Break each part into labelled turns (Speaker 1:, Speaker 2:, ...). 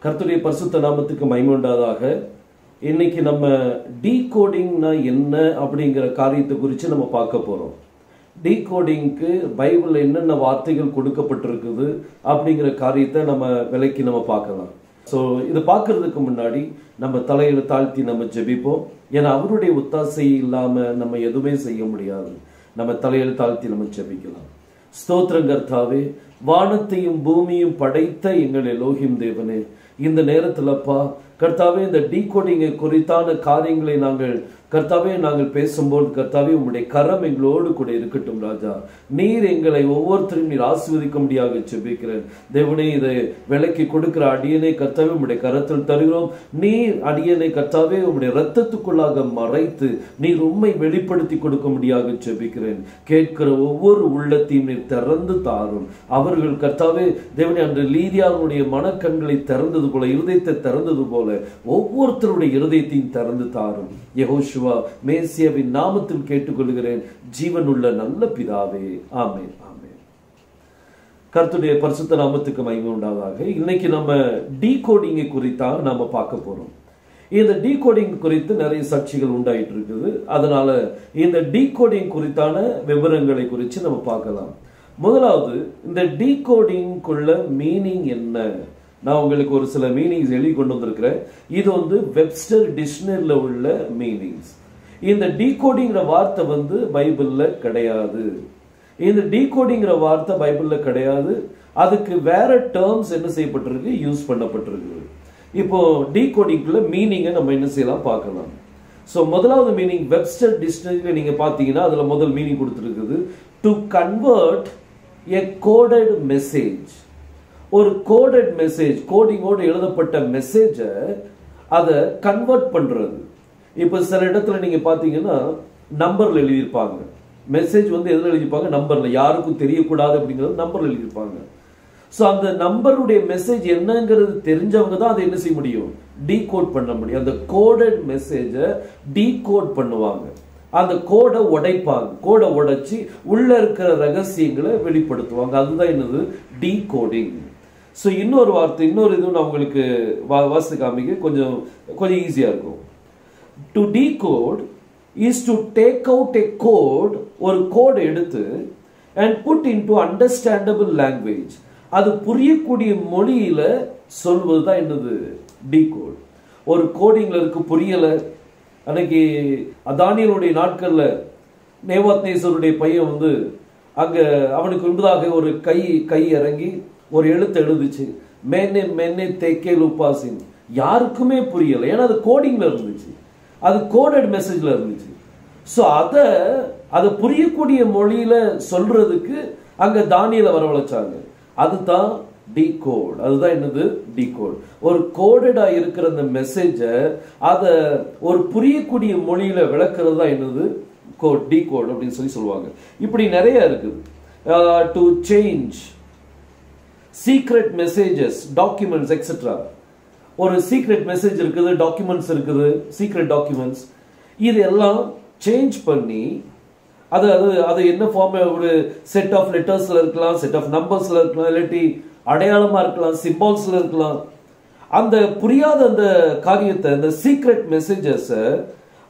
Speaker 1: கர்த்தருடைய பரிசுத்த நாமத்துக்கு மகிமை உண்டாதாக. இன்னைக்கு நம்ம டீகோடிங்னா என்ன அப்படிங்கிற காரியத்தை குறித்து நம்ம பார்க்க போறோம். டீகோடிங்க்கு பைபிள்ல என்னென்ன வார்த்தைகள் கொடுக்கப்பட்டிருக்குது அப்படிங்கிற காரியத்தை நம்ம விலைக்கு நம்ம பார்க்கலாம். ஸோ இது பார்க்கறதுக்கு முன்னாடி நம்ம தலையில தாழ்த்தி நம்ம ஜெபிப்போம். ஏன்னா அவருடைய ஒத்தாசை இல்லாம நம்ம எதுவுமே செய்ய முடியாது. நம்ம தலையில தாழ்த்தி நம்ம ஜெபிக்கலாம். ஸ்தோத்திரம் கர்த்தாவே, வானத்தையும் பூமியும் படைத்த எங்கள் எலோகிம் தேவனே, இந்த நேரத்திலப்பா கர்த்தாவே இந்த டீகோடிங்கை குறித்தான காரியங்களை நாங்கள் பேசும்போது கர்த்தாவே உம்முடைய கரம் எங்களோடு கூட இருக்கட்டும் ராஜா. நீர் எங்களை ஒவ்வொருத்தரும் நீர் ஆசீர்வதிக்கும்படியாக ஜெபிக்கிறேன் தேவனே. இதை விலைக்கு கொடுக்கிற அடியனை கர்த்தாவே உம்முடைய கரத்தில் தருகிறோம். நீர் அடியனை கர்த்தாவே உம்முடைய இரத்தத்துக்குள்ளாக மறைத்து நீர் உம்மை வெளிப்படுத்தி கொடுக்கும்படியாக ஜெபிக்கிறேன். கேட்கிற ஒவ்வொரு உள்ளத்தையும் நீர் திறந்து தாரும். அவர்கள் கர்த்தாவே தேவனே அன்று லீதியாவுடைய மனக்கண்களை திறந்தது போல, இருதயத்தை திறந்தது போல ஒவ்வொருத்தருடைய இருதயத்தையும் திறந்து தாரும். யெகோஷுவா மேசியாவின் நாமத்தில் கேட்டுக்கொள்கிறேன் ஜீவனுள்ள நல்ல பிதாவே, ஆமென் ஆமென். கர்த்தருடைய பரிசுத்த நாமத்துக்கு மகிமை உண்டாவதாக. இன்னைக்கு நம்ம டீகோடிங்கை குறித்தாக நாம பார்க்க போறோம். இந்த டீகோடிங் குறித்து நிறைய சர்ச்சைகள் உண்டாயிட்டு இருக்குது. அதனால இந்த டீகோடிங் குறித்தான விவரங்களை குறித்து நம்ம பார்க்கலாம். முதலாவது, இந்த டீகோடிங்குள்ள மீனிங் என்ன? நான் உங்களுக்கு ஒரு சில மீனிங்ஸ் எழுதி கொண்டு வந்திருக்கிறேன். இது வெப்ஸ்டர் டிக்ஷனரியில் உள்ள மீனிங்ஸ். இந்த டீகோடிங்கிற வார்த்தை பைபிள்ல கிடையாது. இந்த டீகோடிங்கிற வார்த்தை பைபிள்ல கிடையாது. அதுக்கு வேற டேர்ம்ஸ் என்ன செய்யப்பட்டிருக்கு, யூஸ் பண்ணப்பட்டிருக்கு. இப்போ டீகோடிங்குள்ள மீனிங்கை நம்ம என்ன செய்யலாம் பார்க்கலாம். ஸோ முதலாவது மீனிங் வெப்ஸ்டர் டிக்ஷனரியில் நீங்க பார்த்தீங்கன்னா அதுல முதல் மீனிங் கொடுத்துருக்குது, to convert a coded message. ஒரு கோடட் மெசேஜ், கோடிங்கோடு எழுதப்பட்ட மெசேஜை அதை கன்வெர்ட் பண்றது. இப்போ சில இடத்துல நீங்க பாத்தீங்கன்னா நம்பர்ல எழுதியிருப்பாங்க. மெசேஜ் எதுல எழுதியிருப்பாங்க, நம்பர்ல. யாருக்கும் தெரியக்கூடாது அப்படிங்கிறது நம்பர்ல எழுதியிருப்பாங்க. ஸோ அந்த நம்பருடைய மெசேஜ் என்னங்கிறது தெரிஞ்சவங்க தான் அதை என்ன செய்ய முடியும், டீகோட் பண்ண முடியும். அந்த கோடட் மெசேஜை டீகோட் பண்ணுவாங்க. அந்த கோடை உடைப்பாங்க. கோடை உடைச்சி உள்ள இருக்கிற ரகசியங்களை வெளிப்படுத்துவாங்க. அதுதான் என்னது, டீகோடிங். ஸோ இன்னொரு வார்த்தை, இன்னொரு இதுவும் நான் உங்களுக்கு வாசித்து காமிக்க கொஞ்சம் ஈஸியா இருக்கும். To decode is to take out a code. ஒரு கோடை எடுத்து and put into understandable language. அது புரியக்கூடிய மொழியில சொல்வதுதான் என்னது, டீகோட். ஒரு கோடிங்ல இருக்கு, புரியல. அன்னைக்கு தானியேலுடைய நாட்கள்ல நேபுகாத்நேசருடைய பையன் அங்க அவனுக்கு முன்பதாக ஒரு கை இறங்கி ஒரு எழுத்து எழுதுச்சு, மென்னே மென்னே தேக்கே லுப்பாசின். யாருக்குமே புரியல, ஏன்னா அது கோடிங்ல இருந்துச்சு, அது கோடட் மெசேஜ்ல இருந்துச்சு. ஸோ அதை புரியக்கூடிய மொழியில சொல்றதுக்கு அங்க தானியேலை வரவழைச்சாங்க. அதுதான் டீகோட். அதுதான் என்னது, டீகோட். ஒரு கோடடா இருக்கிற அந்த மெசேஜை அதை ஒரு புரியக்கூடிய மொழியில விளக்குறது தான் என்னது, டீகோட் அப்படின்னு சொல்லுவாங்க. இப்படி நிறைய இருக்குது. To change secret messages, documents etcetera. ஒரு சீக்ரெட் மெசேஜ் இருக்குது, டாக்குமெண்ட்ஸ் இருக்குது, சீக்ரெட் டாக்குமெண்ட்ஸ். இது எல்லாம் சேஞ்ச் பண்ணி அது என்ன ஃபார்ம், ஒரு செட் ஆஃப் லெட்டர்ஸ்ல இருக்கலாம், செட் ஆஃப் நம்பர்ஸ்ல இருக்கலாம், இல்லாட்டி அடையாளமா இருக்கலாம், சிம்பால்ஸ்ல இருக்கலாம். அந்த புரியாத அந்த காரியத்தை, அந்த சீக்ரெட் மெசேஜஸ்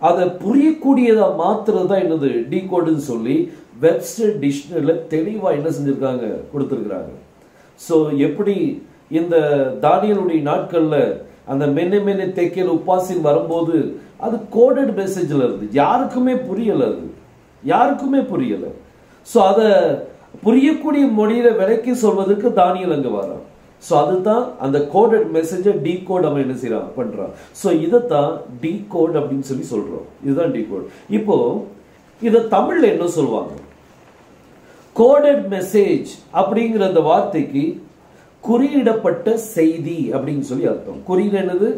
Speaker 1: அதை புரியக்கூடியதா மாத்துறது தான் என்னது, டீகோடுன்னு சொல்லி வெப்ஸ்டர் டிக்ஷனரியில தெளிவா என்ன செஞ்சிருக்காங்க, கொடுத்திருக்கிறாங்க. ஸோ எப்படி இந்த தானியேலுடைய நாட்கள்ல அந்த மென்னே தேக்கேல் உப்பாசின் வரும்போது அது கோடட் மெசேஜ்ல இருந்து யாருக்குமே புரியல. ஸோ அதை புரியக்கூடிய மொழியில விலைக்கு சொல்வதற்கு தானியேல் அங்க வரான். ஸோ அதுதான் அந்த கோடட் மெசேஜை டீகோட் அவன் என்ன செய்யறான், பண்றான். ஸோ இதைத்தான் டீகோட் அப்படின்னு சொல்லி சொல்றோம். இதுதான் டீகோட். இப்போ இதை தமிழ்ல என்ன சொல்லுவாங்க, கோடட் மெசேஜ் அப்படிங்கிற அந்த வார்த்தைக்கு குறியிடப்பட்ட செய்தி அப்படின்னு சொல்லி அர்த்தம். குறியீடு என்னது,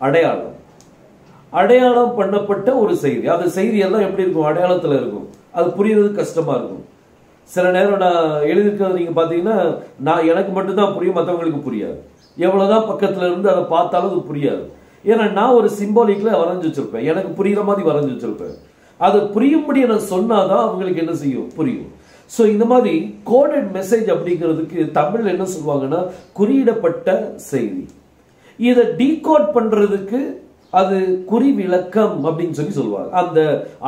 Speaker 1: அடையாளம். அடையாளம் பண்ணப்பட்ட ஒரு செய்தி. அந்த செய்தி எல்லாம் எப்படி இருக்கும், அடையாளத்துல இருக்கும். அது புரியுறது கஷ்டமா இருக்கும். சில நேரம் நான் எழுதியிருக்கிறது நீங்க பாத்தீங்கன்னா எனக்கு மட்டும்தான் புரியும், மற்றவங்களுக்கு புரியாது. எவ்வளவுதான் பக்கத்துல இருந்து அதை பார்த்தாலும் அது புரியாது. ஏன்னா நான் ஒரு சிம்பாலிக்ல வரைஞ்சு வச்சிருப்பேன், எனக்கு புரியுற மாதிரி வரைஞ்சு வச்சிருப்பேன். அது புரியும்படி நான் சொன்னாதான் அவங்களுக்கு என்ன செய்யும், புரியும். ஸோ இந்த மாதிரி கோடட் மெசேஜ் அப்படிங்கிறதுக்கு தமிழ்ல என்ன சொல்லுவாங்கன்னா குறியிடப்பட்ட செய்தி. இதை டீகோட் பண்றதுக்கு அது குறி விளக்கம் அப்படின்னு சொல்லி சொல்லுவாங்க. அந்த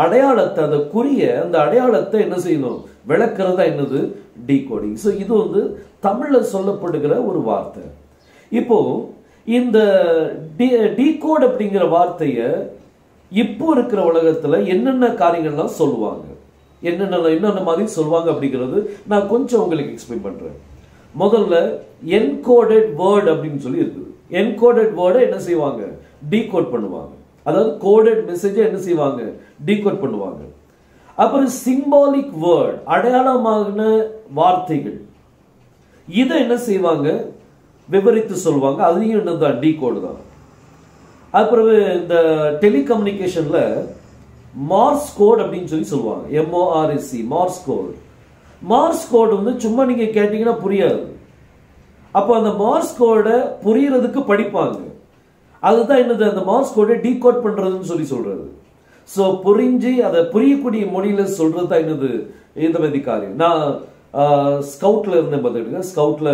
Speaker 1: அடையாளத்தை, அந்த குறிய, அந்த அடையாளத்தை என்ன செய்யணும், விளக்குறதா என்னது, டீகோடிங். ஸோ இது வந்து தமிழ்ல சொல்லப்படுகிற ஒரு வார்த்தை. இப்போ இந்த டீகோட் அப்படிங்கிற வார்த்தையை இப்போ இருக்கிற உலகத்துல என்னென்ன காரியங்கள்லாம் சொல்லுவாங்க, என்னென்ன மாதிரி சொல்லுவாங்க அப்படிங்கிறது நான் கொஞ்சம் உங்களுக்கு எக்ஸ்பிளைன் பண்றேன். முதல்ல என்கோடட் வேர்ட் அப்படின்னு சொல்லி இருக்குது. என்கோடட் வேர்டை என்ன செய்வாங்க, டீகோட் பண்ணுவாங்க. அதாவது கோடட் மெசேஜை என்ன செய்வாங்க, டீகோட் பண்ணுவாங்க. அப்புறம் சிம்பாலிக் வேர்ட், அடையாளமான வார்த்தைகள், இதை என்ன செய்வாங்க, விவரித்து சொல்வாங்க. அதையும் என்னதான், டீகோடு தான். அப்புறம் இந்த டெலிகம்யூனிகேஷன்ல மார்ஸ் கோட் அப்படின்னு சொல்லி சொல்லுவாங்க. MORS, Morse code. Morse code வந்து சும்மா நீங்க கேட்டீங்கன்னா புரியாது. அப்போ அந்த மார்ஸ் கோடை புரியறதுக்கு படிப்பாங்க. அதுதான் என்னது, அந்த மார்ஸ் கோடை டீகோட் பண்றதுன்னு சொல்லி சொல்றது. ஸோ புரிஞ்சு அதை புரியக்கூடிய மொழியில சொல்றது தான் என்னது, இந்த மாதிரி காரியம். நான் ஸ்கவுட்ல இருந்தேன் பார்த்துக்கிட்டுங்க. ஸ்கவுட்ல,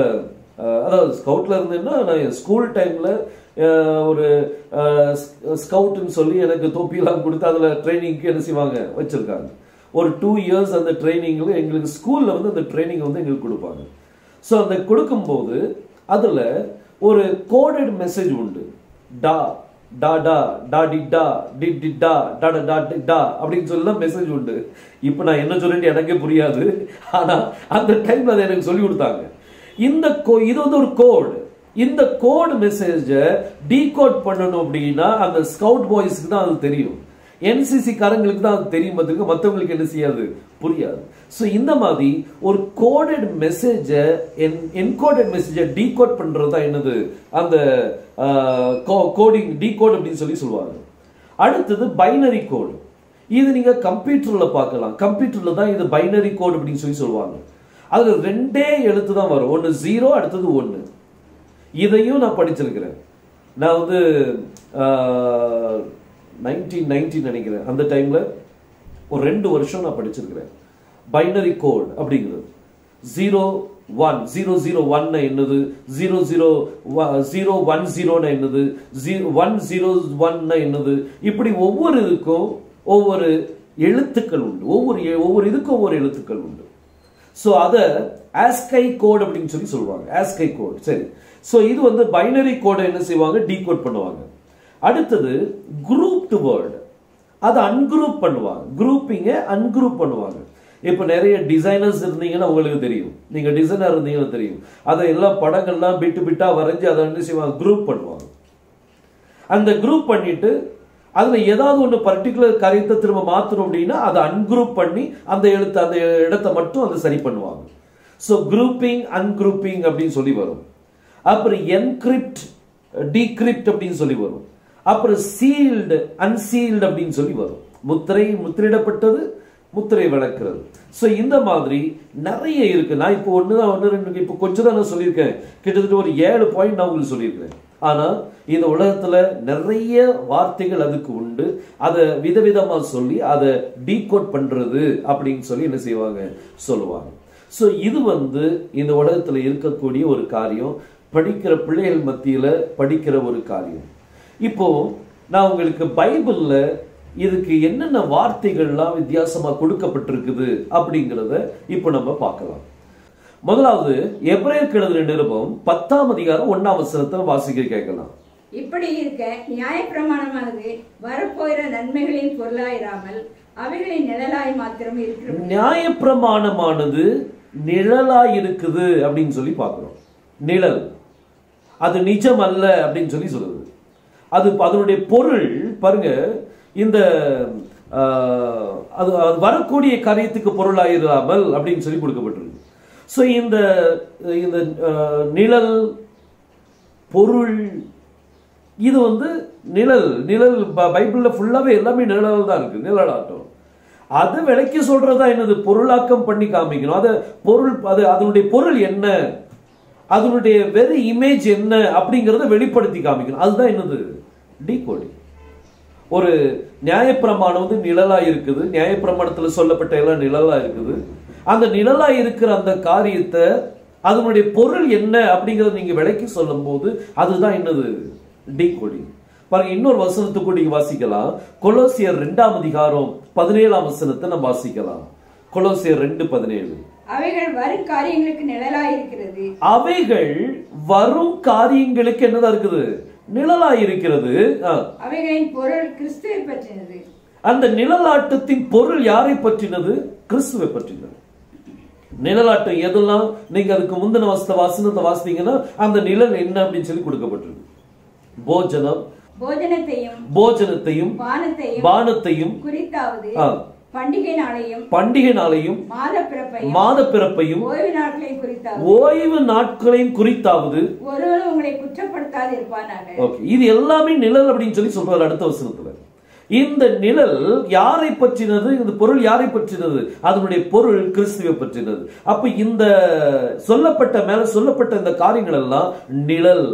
Speaker 1: அதாவது ஸ்கவுட்ல இருந்தேன்னா நான் ஸ்கூல் டைம்ல ஒரு ஸ்கவுட்னு சொல்லி எனக்கு தொப்பியெல்லாம் கொடுத்து அதில் ட்ரைனிங்க்கு என்ன செய்வாங்க, வச்சிருக்காங்க. ஒரு 2 years அந்த ட்ரைனிங்ல எங்களுக்கு ஸ்கூல்ல வந்து அந்த ட்ரைனிங் வந்து எங்களுக்கு கொடுப்பாங்க. ஸோ அந்த கொடுக்கும்போது அதுல ஒரு கோடட் மெசேஜ் உண்டு. டா டா டா டா டி டா டி டி டா டா டா டா அப்படின்னு சொல்லி மெசேஜ் உண்டு. இப்போ நான் என்ன சொல்லிட்டு எனக்கே புரியாது. ஆனா அந்த டைம்ல அதை எனக்கு சொல்லி கொடுத்தாங்க. இது வந்து ஒரு கோடு. இந்த கோட் மெசேஜை டீகோட் பண்ணணும் அப்படின்னா அந்த ஸ்கவுட் பாய்ஸ்க்கு தான் அது தெரியும். NCC காரங்களுக்கு தான் அது தெரியும், மற்றவங்களுக்கு என்ன செய்யாது, புரியாது. ஸோ இந்த மாதிரி ஒரு கோடட் மெசேஜை, என்கோடட் மெசேஜை டீகோட் பண்றது தான் என்னது, அந்த கோடிங், டீகோட் அப்படின்னு சொல்லி சொல்லுவாங்க. அடுத்தது பைனரி கோடு. இது நீங்க கம்ப்யூட்டர்ல பார்க்கலாம். கம்ப்யூட்டர்ல தான் இது பைனரி கோட் அப்படின்னு சொல்லி சொல்லுவாங்க. அதுல 2 எழுத்து தான் வரும், ஒன்னு 0, அடுத்தது 1. இதையும் நான் படிச்சிருக்கிறேன். நான் வந்து 1990 நினைக்கிறேன், அந்த டைம்ல ஒரு 2 வருஷம் நான் படிச்சிருக்கிறேன். பைனரி கோட் அப்படிங்கிறது 0-1 என்னது, 0-0-0-1-0 என்னது, 1-0-1 என்னது, இப்படி ஒவ்வொரு இதுக்கும் ஒவ்வொரு எழுத்துக்கள் உண்டு. ஒவ்வொரு இதுக்கும் ஒவ்வொரு எழுத்துக்கள் உண்டு. ஸோ அதை ஆஸ்கை கோட் அப்படின்னு சொல்லி சொல்லுவாங்க. ஆஸ்கை கோட். சரி. ஸோ இது வந்து பைனரி கோடை என்ன செய்வாங்க, டீகோட் பண்ணுவாங்க. அடுத்தது குரூப்டு வேர்டு, அதை அன்குரூப் பண்ணுவாங்க. குரூப்பிங்கை அன்குரூப் பண்ணுவாங்க. இப்போ நிறைய டிசைனர்ஸ் இருந்தீங்கன்னா உங்களுக்கு தெரியும், நீங்க டிசைனர் இருந்தீங்கன்னா தெரியும், அதை எல்லாம் படங்கள்லாம் பிட்டா வரைஞ்சி அதை என்ன செய்வாங்க, குரூப் பண்ணுவாங்க. அந்த குரூப் பண்ணிட்டு அதுல ஏதாவது ஒன்று பர்டிகுலர் காரியத்தை திரும்ப மாற்றணும் அப்படின்னா அதை அன்குரூப் பண்ணி அந்த இடத்தை மட்டும் அதை சரி பண்ணுவாங்க. ஸோ குரூப்பிங், அன்குரூப்பிங் அப்படின்னு சொல்லி வரும். அப்புறம் என்கிரிப்ட், டீக்ரிப்ட் அப்படின்னு சொல்லி வரும். அப்புறம் சீல்டு, அன்சீல்டு அப்படின்னு சொல்லி வரும். முத்திரையிடப்பட்டது, முத்திரை விளக்குறது. ஸோ இந்த மாதிரி நிறைய இருக்கு. நான் இப்போ ஒன்று 2 இப்போ கொஞ்சம் தான் நான் சொல்லியிருக்கேன். கிட்டத்தட்ட ஒரு 7 பாயிண்ட் நான் உங்களுக்கு சொல்லியிருக்கிறேன். ஆனா இந்த உலகத்துல நிறைய வார்த்தைகள் அதுக்கு உண்டு. அதை விதவிதமா சொல்லி அதை டீகோட் பண்றது அப்படின்னு சொல்லி என்ன செய்வாங்க, சொல்லுவாங்க. ஸோ இது வந்து இந்த உலகத்துல இருக்கக்கூடிய ஒரு காரியம், படிக்கிற பிள்ளைகள் மத்தியில படிக்கிற ஒரு காரியம். இப்போ நான் உங்களுக்கு பைபிள்ல இதுக்கு என்னென்ன வார்த்தைகள்லாம் வித்தியாசமா கொடுக்கப்பட்டிருக்குது அப்படிங்கிறத இப்போ நம்ம பார்க்கலாம். முதலாவது எபிரேயருக்கு எழுதின நிருபம் 10ஆம் அதிகாரம் 1ஆம் வசனத்தை வாசிக்க கேட்கலாம்.
Speaker 2: இப்படி இருக்க நியாயப்பிரமாணமானது வரப்போகிற நன்மைகளின் பொருளாயிராமல் அவைகளின் நிழலாய் மாத்திரம் இருக்கிறது.
Speaker 1: நியாயப்பிரமாணமானது நிழலாய் இருக்குது அப்படின்னு சொல்லி பார்க்கிறோம். நிழல், அது நிஜம் அல்ல அப்படின்னு சொல்லி சொல்லுது. அதனுடைய பொருள் பாருங்க, இந்த அது வரக்கூடிய காரியத்துக்கு பொருளாயிராமல் அப்படின்னு சொல்லி கொடுக்கப்பட்டிருக்கு. ஸோ இந்த நிழல் பொருள், இது வந்து நிழல் பைபிள்ல ஃபுல்லாவே எல்லாமே நிழல் தான் இருக்கு, நிழலாட்டம். அது விலைக்கு சொல்றதா என்னது, பொருளாக்கம் பண்ணி காமிக்கணும். அது பொருள், அதனுடைய பொருள் என்ன, அதனுடைய வெறு இமேஜ் என்ன அப்படிங்கறத வெளிப்படுத்தி காமிக்கணும். அதுதான் என்னது, டீகோடிங். ஒரு நியாயப்பிரமாணம் வந்து நிழலா இருக்குது, நியாயப்பிரமாணத்துல சொல்லப்பட்ட எல்லாம் நிழலா இருக்குது. அந்த நிழலா இருக்கிற அந்த காரியத்தை அதனுடைய பொருள் என்ன அப்படிங்கறத நீங்க விலைக்கு சொல்லும் போது அதுதான் என்னது, டீகோடிங். பாருங்க, இன்னொரு வசனத்தை கூட வாசிக்கலாம். கொலோசியர் 2ஆம் அதிகாரம் 17ஆம் வசனத்தை நம்ம வாசிக்கலாம். கொலோசியர் 2:17.
Speaker 2: அவைகள் வரும் காரியங்களுக்கு நிழலாயிருக்கிறது.
Speaker 1: அவைகள் வரும் காரியங்களுக்கு என்னதான் இருக்குது? நிழலாயிருக்கிறது.
Speaker 2: அவைகளின் பொருள் கிறிஸ்துவை பற்றினது.
Speaker 1: அந்த நிழலாட்டத்தின் பொருள் யாரை பற்றினது? கிறிஸ்துவை பற்றினது. நிழலாட்டம் எதெல்லாம் நீங்க அதுக்கு முந்தின வசனத்தை வாசித்தீங்கன்னா அந்த நிழல் என்ன அப்படின்னு சொல்லி கொடுக்கப்பட்டிருக்கு. போஜனத்தையும் பானத்தையும்
Speaker 2: குறித்தாவது, பண்டிகை நாளையும்
Speaker 1: மாத பிறப்பையும் ஓய்வு நாட்களையும் குறித்தாவது
Speaker 2: ஒருவரும் உங்களை குற்றப்படுத்தாது இருப்பானாக.
Speaker 1: இது எல்லாமே நிழல் அப்படின்னு சொல்லி சொல்றாரு அடுத்த வசனத்துல. இந்த நிழல் யாரை பற்றினது? இந்த பொருள் யாரை பற்றினது? அதனுடைய பொருள் கிறிஸ்துவை பற்றினது. அப்ப இந்த மேல சொல்லப்பட்ட இந்த காரியங்கள் எல்லாம் நிழல்,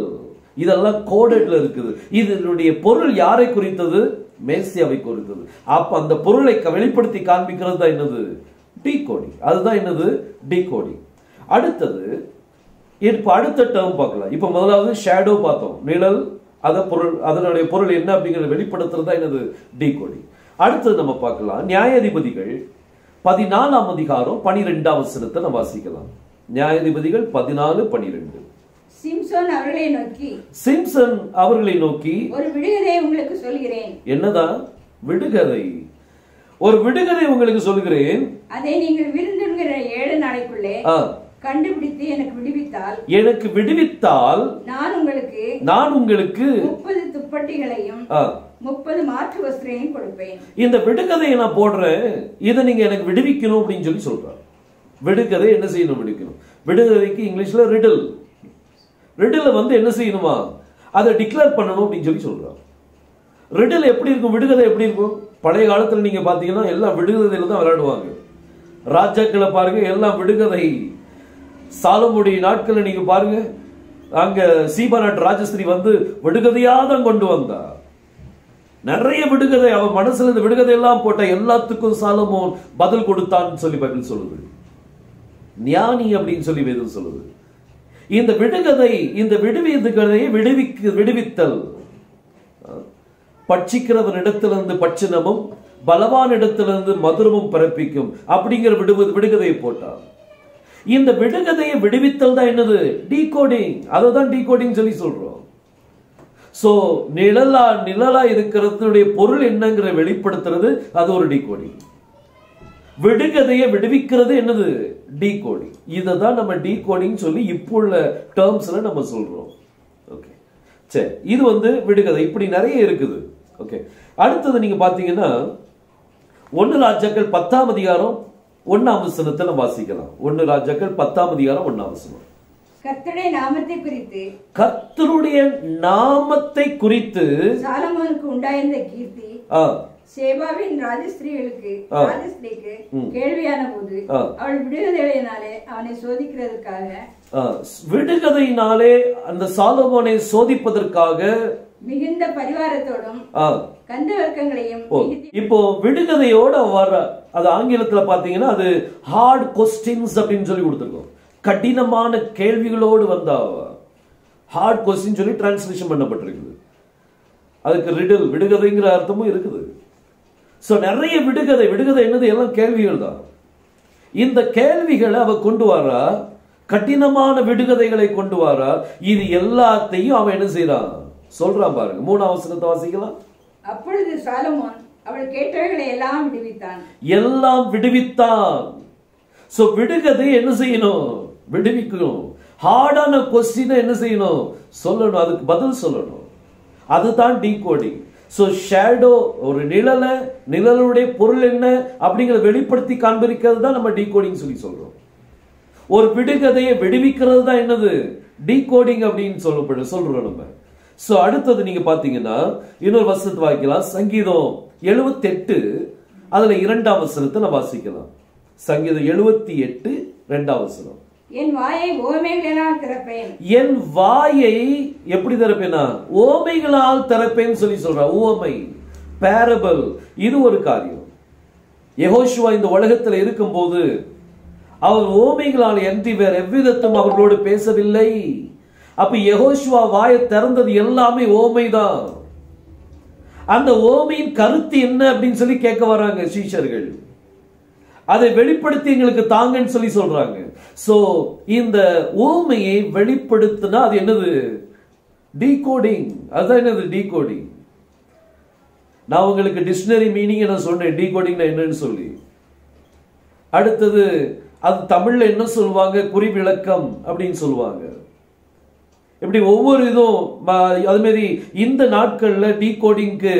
Speaker 1: இதெல்லாம் கோடட்ல இருக்குது. இதனுடைய பொருள் யாரை குறித்தது? மேசியாவை குறித்தது. அப்ப அந்த பொருளை வெளிப்படுத்தி காண்பிக்கிறது தான் என்னது? டீகோடிங். அதுதான் என்னது? டீகோடிங். அடுத்தது இப்ப அடுத்த டேர்ம் பார்க்கலாம். இப்ப முதலாவது ஷேடோ பார்த்தோம், நிழல். அதனுடைய பொருள் என்ன அப்படிங்கறத வெளிப்படுத்துறதா என்னது? டீகோடிங். அடுத்தது நம்ம பார்க்கலாம் நியாயாதிபதிகள் 14ஆம் அதிகாரம் 12ஆம் வசனத்தை நம்ம வாசிக்கலாம். நியாயாதிபதிகள் 14:12.
Speaker 2: சிம்சன்
Speaker 1: அவர்களை நோக்கி
Speaker 2: ஒரு விடுகதை உங்களுக்கு சொல்கிறேன்.
Speaker 1: என்னதான் விடுகதை? ஒரு விடுகதை உங்களுக்கு சொல்கிறேன்.
Speaker 2: அதை நீங்கள் விருந்துகிற 7 நாளைக்குள்ளே கண்டுபிடித்து எனக்கு விடுவித்தால் நான் உங்களுக்கு 30 துப்பட்டிகளையும் 30 மாற்று வஸ்திரங்களையும் கொடுப்பேன். இந்த விடுகதையை நான் போடுறேன், இதை நீங்க எனக்கு விடுவிக்கணும் அப்படின்னு சொல்லி சொல்றார். விடுகதை என்ன செய்யணும்? விடுக்கணும். விடுகதைக்கு இங்கிலீஷ்ல ரிடில். ரிடில் என்ன செய்யணுமா? அதை டிக்ளேர் பண்ணணும் அப்படின்னு சொல்லி சொல்றார். ரிடில் எப்படி இருக்கும்? விடுகதை எப்படி இருக்கும்? பழைய காலத்துல நீங்க பாத்தீங்கன்னா எல்லாம் விடுகதையில தான் விளையாடுவாங்க. ராஜாக்களை பாருங்க, எல்லாம் விடுகதை. சாலமுடைய நாட்கள் நீங்க பாருங்க, அங்க சீபா நாட்டு ராஜஸ்திரி விடுகதையா தான் கொண்டு வந்தா. நிறைய விடுகதை அவன் மனசுல இந்த விடுகதை எல்லாம் போட்ட எல்லாத்துக்கும் சாலமோன் பதில் கொடுத்தான்னு சொல்லி பைபிள் சொல்லுது. ஞானி அப்படின்னு சொல்லி வேதம் சொல்லுது. இந்த விடுகதை, இந்த விடுவிக்கதையை விடுவித்தல், பட்சிக்கிறவன் இடத்திலிருந்து பட்சணமும் பலவான் இடத்திலிருந்து மதுரமும் பிறப்பிக்கும் அப்படிங்கிற விடுகதையை போட்டார். இந்த விடுகதையை விடுவித்தல் தான் என்னது? டீகோடிங். அதுதான் டீகோடிங் சொல்லி சொல்றோம். சோ நிழலா இருக்கிறதுடைய பொருள் என்னங்கிற வெளிப்படுத்துறது அது ஒரு டீகோடிங். விடுகதையை விடுவிக்கிறது என்னது? டீகோடிங். இததான் நம்ம டீகோடிங் சொல்லி இப்போ உள்ள டேர்ம்ஸ்ல நம்ம சொல்றோம். ஓகே, சரி. இது விடுகதை. இப்படி நிறைய இருக்குது. ஓகே, அடுத்தது நீங்க பாத்தீங்கன்னா 1 ராஜாக்கள் 10ஆம் அதிகாரம் 1ஆம் வசனத்தை வாசிக்கலாம். 1 ராஜாக்கள் 10ஆம் அதிகாரம் 1ஆம் வசனம். கர்த்தருடைய
Speaker 1: நாமத்தை குறித்து
Speaker 2: சாலமோனுக்கு உண்டாயிருந்த கீர்த்தி சேபாவின் ராஜஸ்திரீக்கு கேள்வியான போது அவள் விடுகதையினாலே அவனை சோதிக்கிறதுக்காக,
Speaker 1: விடுகதையினாலே அந்த சாலமோனை சோதிப்பதற்காக
Speaker 2: மிகுந்த பரிவாரத்தோடும் கந்தவர்க்கங்களையும்.
Speaker 1: இப்போ விடுகதையோட வர, அது ஆங்கிலத்துல பாத்தீங்கன்னா அது ஹார்ட் கொஸ்டின்ஸ் அப்படின்னு சொல்லி கொடுத்திருக்கோம். கடினமான கேள்விகளோடு வந்தா ஹார்ட் கொஸ்டின் சொல்லி டிரான்ஸ்லேஷன் பண்ணப்பட்டிருக்குது. அதுக்கு ரிடில், விடுகதைங்கிற அர்த்தமும் இருக்குது. சோ நிறைய விடுகதை என்னது? எல்லாம் கேள்விகள் தான். இந்த கேள்விகளை அவ கொண்டு வரா, கடினமான விடுகதைகளை கொண்டு வரா. இது எல்லாத்தையும் அவன் என்ன செய்யறான்? சொல்றான் பாருங்க. 3ஆம் வசனத்தை வாசிக்கலாம்.
Speaker 2: அப்பொழுது சாலமோன் அவள் கேட்டவைகளை எல்லாம் விடுவித்தான்.
Speaker 1: எல்லாம் விடுவித்தான். சோ விடுகதை என்ன செய்யணும்? விடுவிக்கணும். ஹார்டான கொஸ்டினை என்ன செய்யணும்? சொல்லணும், அதுக்கு பதில் சொல்லணும். அதுதான் டீகோடிங். சோ ஷேடோ, ஒரு நிழலுடைய பொருள் என்ன அப்படிங்கறத வெளிப்படுத்தி காண்பிக்கிறது தான் நம்ம டீகோடிங் சொல்லி சொல்றோம். ஒரு விடுகதையை விடுவிக்கிறது தான் என்னது? டீகோடிங் அப்படின்னு சொல்றோம் நம்ம. சோ அடுத்தது நீங்க பாத்தீங்கன்னா இன்னொரு வசனத்தை வாசிக்கலாம். சங்கீதம் 78 அதுல 2ஆம் வசனத்தை நான் வாசிக்கலாம். சங்கீதம் 78 2ஆம் வசனம்.
Speaker 2: என் வாயை ஓமைகளால் திறப்பேன்.
Speaker 1: என் வாயை எப்படி திறப்பேனா? ஓமைகளால் திறப்பேன்னு சொல்லி சொல்ற. ஓமை, பேரபிள், இது ஒரு காரியம். யெகோஷுவா இந்த உலகத்தில் இருக்கும் போது அவர் ஓமைகளால் அன்றி வேற எவ்விதத்தும் அவர்களோடு பேசவில்லை. அப்ப யெகோஷுவா வாயை திறந்தது எல்லாமே ஓமைதான். அந்த ஓமையின் கருத்து என்ன அப்படின்னு சொல்லி கேட்க வராங்க சீஷர்கள். அதை வெளிப்படுத்தி எங்களுக்கு தாங்கன்னு சொல்லி சொல்றாங்க. சோ இந்த ஓமையை வெளிப்படுத்தினா அது என்னது? டீகோடிங். அதுதான் என்னது? டீகோடிங். நான் உங்களுக்கு டிக்ஷனரி மீனிங் நான் சொன்னேன் டீகோடிங் என்னன்னு சொல்லி. அடுத்தது அது தமிழ்ல என்ன சொல்லுவாங்க? குறிவிளக்கம் அப்படின்னு சொல்லுவாங்க. இப்படி ஒவ்வொரு இதுவும் அது மாதிரி இந்த நாட்கள்ல டீகோடிங்க்கு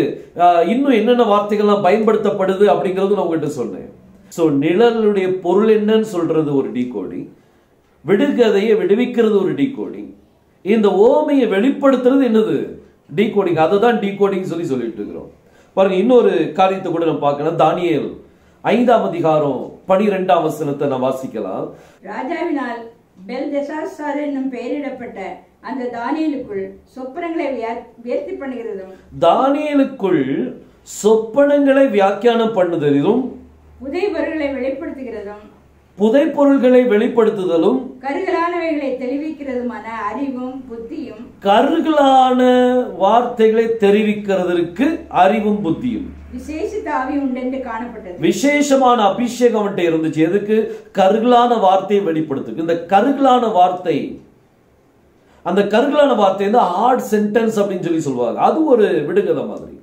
Speaker 1: இன்னும் என்னென்ன வார்த்தைகள்லாம் பயன்படுத்தப்படுது அப்படிங்கறது நான் உங்ககிட்ட சொன்னேன். சோ நிழலுடைய பொருள் என்னன்னு சொல்றது ஒரு டீகோடிங், விடுகதையை விடுவிக்கிறது ஒரு டீகோடிங், இந்த ஓமையை வெளிப்படுத்துறது என்னது? டீகோடிங். அதை தான் டீகோடிங் சொல்லிட்டு இருக்கிறோம். பாருங்க, இன்னொரு காரியத்தை கூட நம்ம பார்க்கலாம். தானியேல் 5ஆம் அதிகாரம் 12ஆம் வசனத்தை நான் வாசிக்கலாம்.
Speaker 2: ராஜாவினால் பெல்தெசாத்சார் என்னும் பெயரிடப்பட்ட அந்த தானியேலுக்குள் சொப்பனங்களை வியார்த்தி பண்ணுகிறதும்,
Speaker 1: தானியேலுக்குள் சொப்பனங்களை வியாக்கியானம் பண்ணுதலும்,
Speaker 2: புதைபொருள்களை வெளிப்படுத்துகிறதும்,
Speaker 1: புதைப்பொருள்களை வெளிப்படுத்துதலும்,
Speaker 2: கருகலானவைகளை தெளிவிக்கிறதுமான அறிவும் புத்தியும்,
Speaker 1: கருகலான வார்த்தைகளை தெரிவிக்கிறதற்கு அறிவும் புத்தியும்,
Speaker 2: விசேஷித்த ஆவி உண்டென்று காணப்பட்டது.
Speaker 1: விசேஷமான அபிஷேகம் அவன்கிட்ட இருந்துச்சு. எதுக்கு? கருகலான வார்த்தையை வெளிப்படுத்து. இந்த கருகலான வார்த்தை, அந்த கருகலான வார்த்தை ஹார்ட் சென்டென்ஸ் அப்படின்னு சொல்லி சொல்லுவாங்க. அது ஒரு விடுகதை மாதிரி.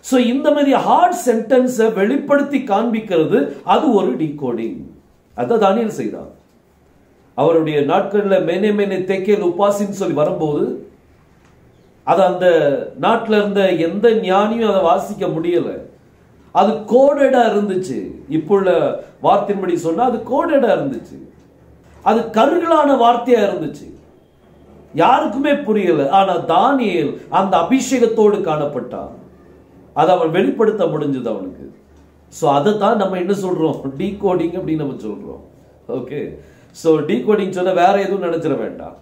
Speaker 1: சோ இந்த மாதிரி ஹார்ட் சென்டென்ஸை வெளிப்படுத்தி காண்பிக்கிறது அது ஒரு டீகோடிங். அதான் தானியேல் செய்தார். அவருடைய நாட்கள்ல மேனே மேனே தேக்கேல் உபாசின்னு சொல்லி வரும்போது அது அந்த நாட்டில் இருந்த எந்த ஞானியும் அதை வாசிக்க முடியல. அது கோடடா இருந்துச்சு. இப்போ உள்ள வார்த்தையின்படி சொன்னா அது கோடடா இருந்துச்சு. அது கருகலான வார்த்தையா இருந்துச்சு. யாருக்குமே புரியல. ஆனா தானியேல் அந்த அபிஷேகத்தோடு காணப்பட்டான். அதை அவன் வெளிப்படுத்த முடிஞ்சது அவனுக்கு. சோ அதை தான் நம்ம என்ன சொல்றோம்? டீகோடிங் அப்படின்னு நம்ம சொல்றோம். ஓகே. சோ டீகோடிங் சொன்னா வேற எதுவும் நினைச்சிட வேண்டாம்.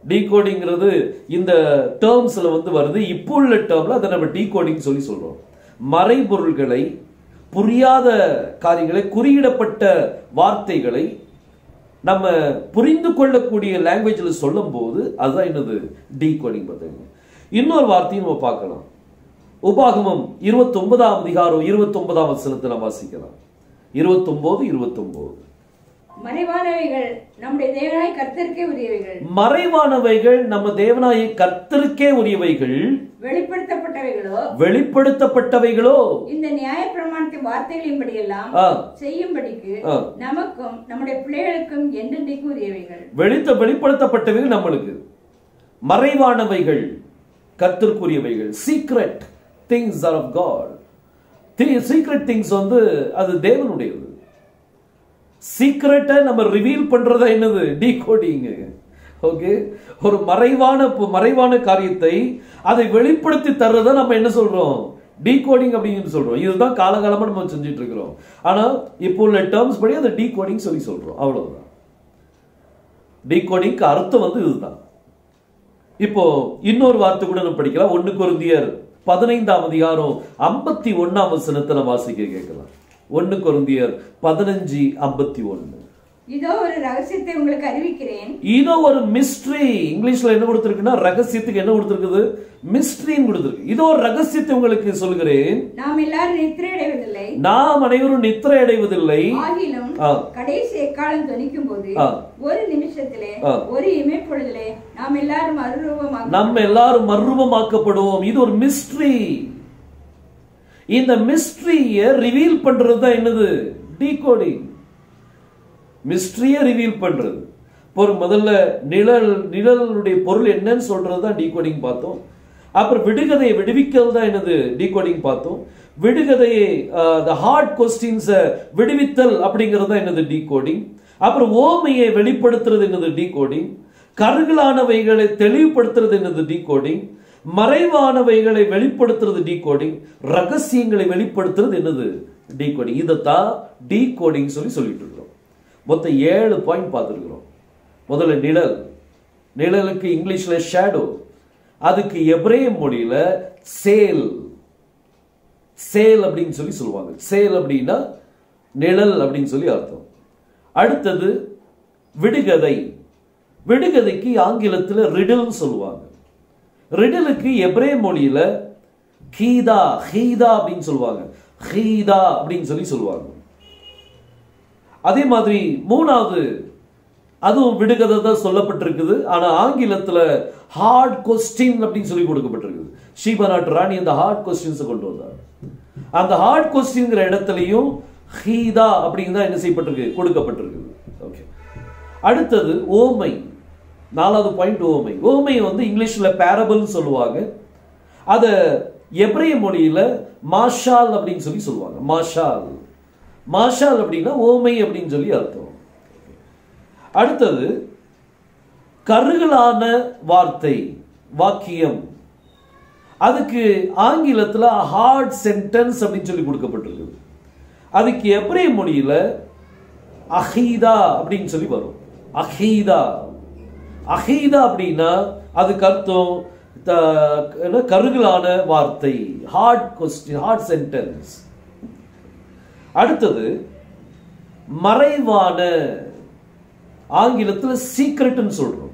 Speaker 1: டீகோடிங்கிறது இந்த டேர்ம்ஸ்ல வருது. இப்போ உள்ள டேர்ம்ல அதை நம்ம டீகோடிங் சொல்லி சொல்றோம். மறைபொருள்களை, புரியாத காரியங்களை, குறியிடப்பட்ட வார்த்தைகளை நம்ம புரிந்து கொள்ளக்கூடிய லாங்குவேஜ்ல சொல்லும் போது அதுதான் என்னது? டீகோடிங். பார்த்தீங்க, இன்னொரு வார்த்தையும் நம்ம பார்க்கலாம். உபாகமம் 29ஆம் அதிகாரம் 29ஆம் வசனத்தை நம்ம வாசிக்கலாம். 29:29.
Speaker 2: மறைவானவைகள் நம்முடைய தேவனாய கர்த்தருக்கே உரியவைகள்,
Speaker 1: மறைவானவைகள் நம்ம தேவனாய கர்த்தருக்கே உரியவைகள், வெளிப்படுத்தப்பட்டவைகளோ இந்த
Speaker 2: நியாயப்பிரமாணத்தின் வார்த்தைகளின்படி எல்லாம் செய்யும்படிக்கு நமக்கும் நம்முடைய பிள்ளைகளுக்கும் என்றென்றைக்கு உரியவைகள்.
Speaker 1: வெளிப்படுத்தப்பட்டவைகள் நம்மளுக்கு, மறைவானவைகள் கர்த்தருக்குரியவைகள். Secret things are of God. Secret things அது தேவனுடையது. சீக்ரெட்டை நம்ம ரிவீல் பண்றதா என்னது? டீகோடிங். ஓகே. ஒரு மறைவான காரியத்தை அதை வெளிப்படுத்தி தர்றத நம்ம என்ன சொல்றோம்? டீகோடிங் அப்படின்னு சொல்றோம். இதுதான் காலகாலமா நம்ம செஞ்சுட்டு இருக்கிறோம். ஆனா இப்போ உள்ள டேர்ம்ஸ் படி அதை டீகோடிங் சொல்லி சொல்றோம். அவ்வளவுதான். டீகோடிங்க்கு அர்த்தம் இதுதான். இப்போ இன்னொரு வார்த்தை கூட நம்ம படிக்கலாம். 1 கொரிந்தியர் 15ஆம் அதிகாரம் 51ஆம் வசனத்தை நம்ம வாசிக்க கேட்கலாம். 1 கொரிந்தியர் 15:51.
Speaker 2: இதோ ஒரு ரகசியத்தை உங்களுக்கு அறிவிக்கிறேன்.
Speaker 1: இதோ ஒரு மிஸ்ட்ரி. இங்கிலீஷ்ல என்ன கொடுத்திருக்குன்னா ரகசியத்துக்கு என்ன கொடுத்திருக்குது? மிஸ்ட்ரின்னு கொடுத்திருக்கு. இதோ ஒரு ரகசியத்தை உங்களுக்கு சொல்கிறேன்.
Speaker 2: நாம் எல்லாரும் நித்திரை அடைவதில்லை,
Speaker 1: நாம் அனைவரும் நித்திரை அடைவதில்லை.
Speaker 2: ஆகிலும் கடைசி எக்காலம் தொனிக்கும் போது ஒரு நிமிஷத்திலே, ஒரு இமைப்பொழுதிலே நாம் எல்லாரும் மறுரூபமாக்கப்படுவோம். இது ஒரு மிஸ்ட்ரி. இந்த மிஸ்ட்ரியை ரிவீல் பண்றது தான் என்னது? டீகோடிங். மிஸ்ட்ரியை ரிவீல் பண்றது. முதல்ல நிழலுடைய பொருள் என்னன்னு சொல்றதுதான் டீகோடிங் பார்த்தோம். அப்புறம் விடுகதையை விடுவிக்கிறது தான் என்னது? டீகோடிங் பார்த்தோம். விடுகதையை ஹார்ட் கொஸ்டின்ஸ் விடுவித்தல் அப்படிங்கிறது தான் என்னது? டீகோடிங். அப்புறம் ஓமையை வெளிப்படுத்துறது என்னது? டீகோடிங். கருகலானவைகளை தெளிவுபடுத்துறது என்னது? டீகோடிங். மறைவானவைகளை வெளிப்படுத்துறது டீகோடிங். ரகசியங்களை வெளிப்படுத்துறது என்னது? டீகோடிங். இதைத்தான் டீகோடிங் சொல்லிட்டு இருக்கிறோம். மொத்தம் 7 பாயிண்ட் பார்த்துருக்கிறோம். முதல்ல நிழல். நிழலுக்கு இங்கிலீஷ்ல ஷேடோ, அதுக்கு எபிரேய மொழியில சேல். சேல் அப்படின்னு சொல்லுவாங்க. சேல் அப்படின்னா நிழல் அப்படின்னு சொல்லி அர்த்தம். அடுத்தது விடுகதை.
Speaker 1: விடுகதைக்கு ஆங்கிலத்தில் ரிடில் சொல்லுவாங்க. ரிடிலுக்கு எபிரேய மொழியில ஹீதா ஹீதா அப்படின்னு சொல்லுவாங்க. ஹீதா அப்படின்னு சொல்லுவாங்க. அதே மாதிரி மூணாவது அதுவும் விடுகதை தான் சொல்லப்பட்டிருக்குது. ஆனா ஆங்கிலத்துல ஹார்ட் கொஸ்டின் அப்படின்னு சொல்லி கொடுக்கப்பட்டிருக்குது. ஷீபா நாட்டு ராணி அந்த ஹார்ட் கொஸ்டின்ஸ் கொண்டு வந்தார். அந்த ஹார்ட் கொஸ்டின்ங்கிற இடத்துலையும் ஹீதா அப்படின்னு தான் என்ன செய்யப்பட்டிருக்கு, கொடுக்கப்பட்டிருக்குது. ஓகே, அடுத்தது ஓமை. 4வது பாயிண்ட் ஓமை. ஓமை வந்து இங்கிலீஷ்ல பேரபிள் சொல்லுவாங்க. அத எபிரேய மொழியில மாஷால் அப்படின்னு சொல்லுவாங்க. மாஷால் மாஷால் அப்படின்னா ஓமை அப்படின்னு சொல்லி அர்த்தம். அடுத்தது கருகலான வார்த்தை வாக்கியம். அதுக்கு ஆங்கிலத்தில் ஹார்ட் சென்டென்ஸ் அப்படின்னு சொல்லி கொடுக்கப்பட்டிருக்கு. அதுக்கு எபிரேய மொழியில அஹீதா அப்படின்னு சொல்லி வரும். அஹீதா அஹீதா அப்படின்னா அதுக்கு அர்த்தம் கருகலான வார்த்தை, ஹார்ட் கொஸ்டின், ஹார்ட் சென்டென்ஸ். அடுத்தது மறைவான, ஆங்கிலத்தில் சீக்ரெட்னு சொல்றோம்.